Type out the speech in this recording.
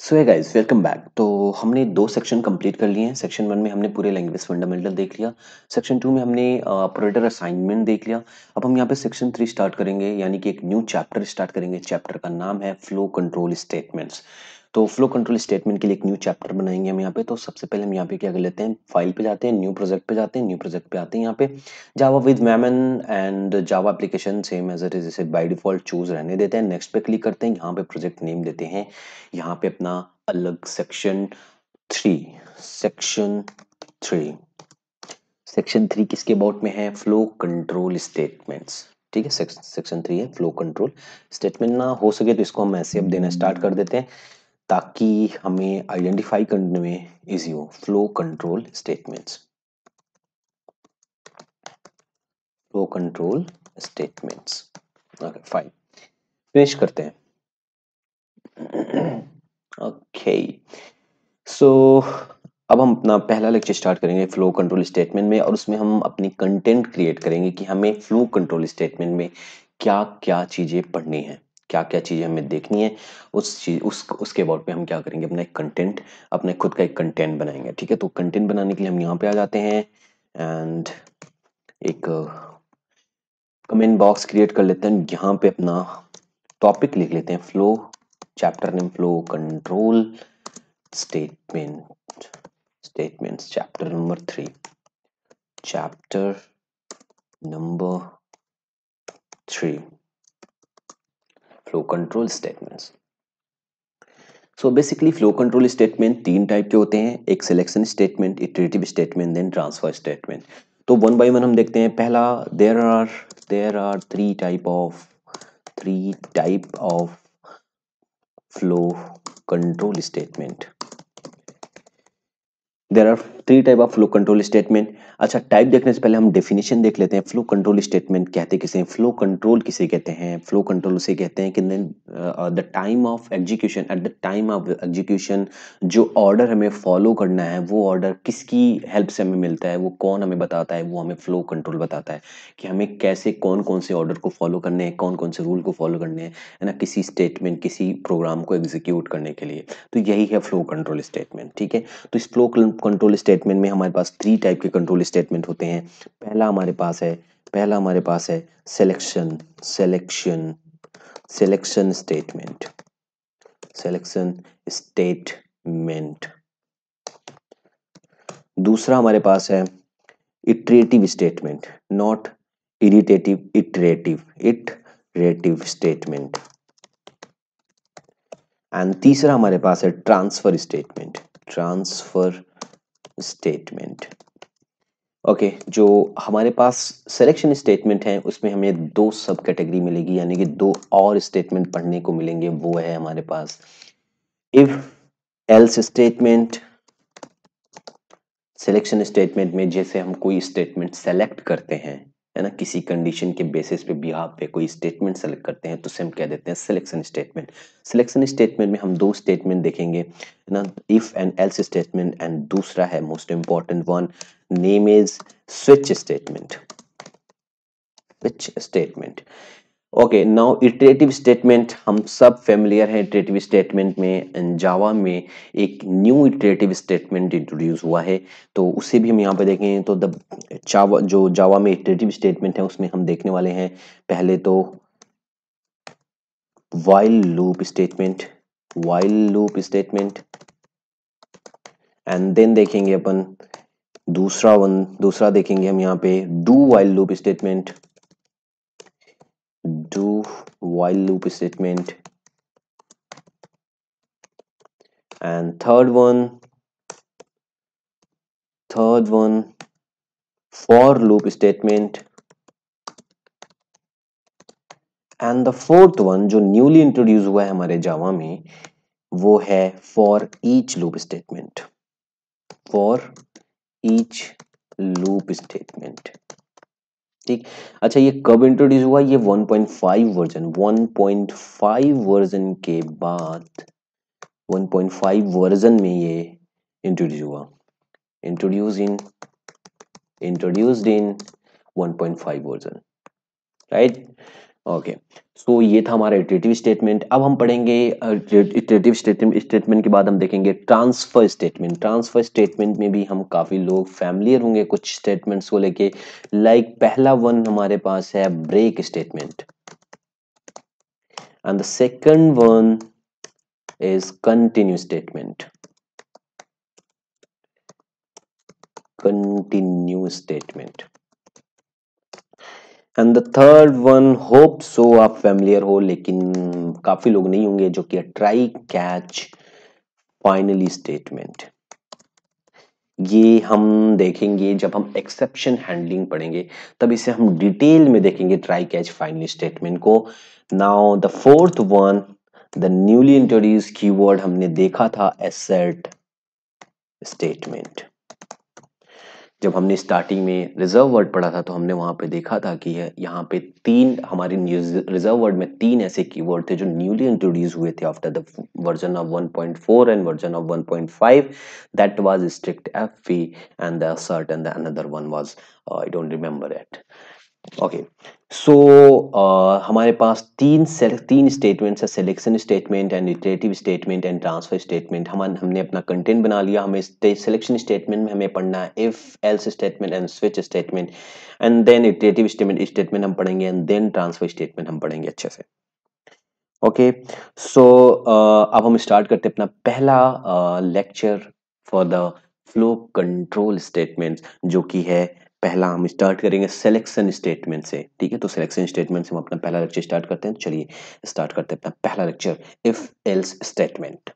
सो है guys, welcome back. तो हमने दो सेक्शन कंप्लीट कर लिए हैं। सेक्शन वन में हमने पूरे लैंग्वेज फंडामेंटल देख लिया। सेक्शन टू में हमने ऑपरेटर असाइनमेंट देख लिया। अब हम यहाँ पे सेक्शन थ्री स्टार्ट करेंगे, यानी कि एक न्यू चैप्टर स्टार्ट करेंगे। चैप्टर का नाम है फ्लो कंट्रोल स्टेटमेंट्स। तो फ्लो कंट्रोल स्टेटमेंट के लिए एक न्यू चैप्टर बनाएंगे हम यहाँ पे। तो सबसे पहले हम यहाँ पे क्या कर लेते हैं, फाइल पे जाते हैं, न्यू प्रोजेक्ट पे जाते हैं। न्यू प्रोजेक्ट पे आते हैं, यहाँ पे Java with Maven and Java application same as it is, जैसे बाय डिफॉल्ट चूज रहने देते हैं। नेक्स्ट पे क्लिक करते हैं, यहाँ पे प्रोजेक्ट नेम देते हैं, यहाँ पे अपना अलग section three. Section three section three किसके अबाउट में है? Flow control statements. ठीक है, सेक्शन थ्री है फ्लो कंट्रोल स्टेटमेंट। ना हो सके तो इसको हम ऐसे अब देना स्टार्ट कर देते हैं ताकि हमें आइडेंटिफाई करने में इजी हो। Flow control statements, flow control statements. Okay fine, finish करते हैं। ओके सो अब हम अपना पहला लेक्चर स्टार्ट करेंगे फ्लो कंट्रोल स्टेटमेंट में, और उसमें हम अपनी कंटेंट क्रिएट करेंगे कि हमें फ्लो कंट्रोल स्टेटमेंट में क्या क्या चीज़ें पढ़नी है, क्या क्या चीज़ें हमें देखनी है। उस चीज उसके अबाउट में हम क्या करेंगे, अपना एक कंटेंट, अपने खुद का एक कंटेंट बनाएंगे। ठीक है, तो कंटेंट बनाने के लिए हम यहाँ पे आ जाते हैं एंड एक कमेंट बॉक्स क्रिएट कर लेते हैं। यहाँ पे अपना टॉपिक लिख लेते हैं flow, chapter name flow control statements chapter number three, chapter number 3, flow control statements। So basically flow control statement तीन टाइप के होते हैं, एक selection statement, iterative statement, then transfer statement. तो वन बाय वन हम देखते हैं। पहला, there are three type of flow control statement. There are three type of flow control statement. अच्छा, टाइप देखने से पहले हम डेफिनेशन देख लेते हैं। फ्लो कंट्रोल स्टेटमेंट कहते किसे हैं, फ्लो कंट्रोल किसे कहते हैं? फ्लो कंट्रोल उसे कहते हैं कि the time of execution, at the time of execution जो ऑर्डर हमें फॉलो करना है, वो ऑर्डर किसकी हेल्प से हमें मिलता है, वो कौन हमें बताता है, वो हमें फ्लो कंट्रोल बताता है कि हमें कैसे कौन कौन से ऑर्डर को फॉलो करने हैं, कौन कौन से रूल को फॉलो करने हैं, है ना, किसी स्टेटमेंट, किसी प्रोग्राम को एग्जीक्यूट करने के लिए। तो यही है फ्लो कंट्रोल स्टेटमेंट। ठीक है, तो इस फ्लो कंट्रोल स्टेटमेंट में हमारे पास थ्री टाइप के कंट्रोल स्टेटमेंट होते हैं। पहला हमारे पास है सिलेक्शन स्टेटमेंट, सिलेक्शन स्टेटमेंट। दूसरा हमारे पास है iterative statement, not irritative, iterative statement. And तीसरा हमारे पास है ट्रांसफर स्टेटमेंट। ओके, जो हमारे पास सिलेक्शन स्टेटमेंट है उसमें हमें दो सब कैटेगरी मिलेगी, यानी कि दो और स्टेटमेंट पढ़ने को मिलेंगे। वो है हमारे पास if else statement. Selection statement में जैसे हम कोई स्टेटमेंट सेलेक्ट करते हैं, है ना, किसी कंडीशन के बेसिस पे बिहाफ पे कोई स्टेटमेंट सेलेक्ट करते हैं, तो उसे हम कह देते हैं सिलेक्शन स्टेटमेंट। सिलेक्शन स्टेटमेंट में हम दो स्टेटमेंट देखेंगे, है ना, if and else statement, and दूसरा है most important one, name is switch statement. Okay, now iterative statement, हम सब फेमिलियर हैं इटरेटिव स्टेटमेंट में। जावा में एक न्यू इटरेटिव स्टेटमेंट इंट्रोड्यूस हुआ है, तो उसे भी हम यहाँ पे देखें। तो द जो जावा में इटरेटिव स्टेटमेंट है उसमें हम देखने वाले हैं पहले तो while loop statement, and then देखेंगे अपन दूसरा देखेंगे हम यहाँ पे do while loop statement, and third one for loop statement, and the fourth one जो न्यूली इंट्रोड्यूस हुआ है हमारे जावा में, वो है फॉर ईच लूप स्टेटमेंट। ठीक, अच्छा, ये कब इंट्रोड्यूस हुआ? ये 1.5 वर्जन के बाद 1.5 वर्जन में ये इंट्रोड्यूस हुआ, introduced in 1.5 version, right. Okay, so ये था हमारा इटरेटिव स्टेटमेंट। अब हम पढ़ेंगे इटरेटिव स्टेटमेंट के बाद हम देखेंगे ट्रांसफर स्टेटमेंट। ट्रांसफर स्टेटमेंट में भी हम काफ़ी लोग फैमिलियर होंगे कुछ स्टेटमेंट्स को लेके। लाइक पहला वन हमारे पास है break statement, and the second one is continue statement. Continue statement and the third one, hope so आप फैमिलियर हो, लेकिन काफी लोग नहीं होंगे, जो कि ट्राई कैच फाइनली स्टेटमेंट। ये हम देखेंगे जब हम एक्सेप्शन हैंडलिंग पढ़ेंगे, तब इसे हम डिटेल में देखेंगे ट्राई कैच फाइनली स्टेटमेंट को। Now the fourth one, the newly introduce keyword, हमने देखा था एसेट स्टेटमेंट। जब हमने स्टार्टिंग में रिजर्व वर्ड पढ़ा था तो हमने वहां पे देखा था कि यहाँ पे तीन हमारे रिजर्व वर्ड में तीन ऐसे कीवर्ड थे जो न्यूली इंट्रोड्यूस हुए थे after the version of 1.4 and version of 1.5। That was strict FP and the assert and the another one was I don't remember it. Okay, so हमारे पास तीन स्टेटमेंट्स है, selection statement and iterative statement and transfer statement. हमने अपना content बना लिया। हमें selection statement में हमें पढ़ना है if else statement and switch statement, and then iterative statement हम पढ़ेंगे, एंड देन ट्रांसफर स्टेटमेंट हम पढ़ेंगे अच्छे से। ओके, सो अब हम स्टार्ट करते हैं अपना पहला lecture for the flow control statements, जो कि है पहला। हम स्टार्ट करेंगे सिलेक्शन स्टेटमेंट से, ठीक है। तो सिलेक्शन स्टेटमेंट से हम अपना पहला लेक्चर स्टार्ट करते हैं। चलिए स्टार्ट करते हैं अपना पहला लेक्चर, इफ एल्स स्टेटमेंट।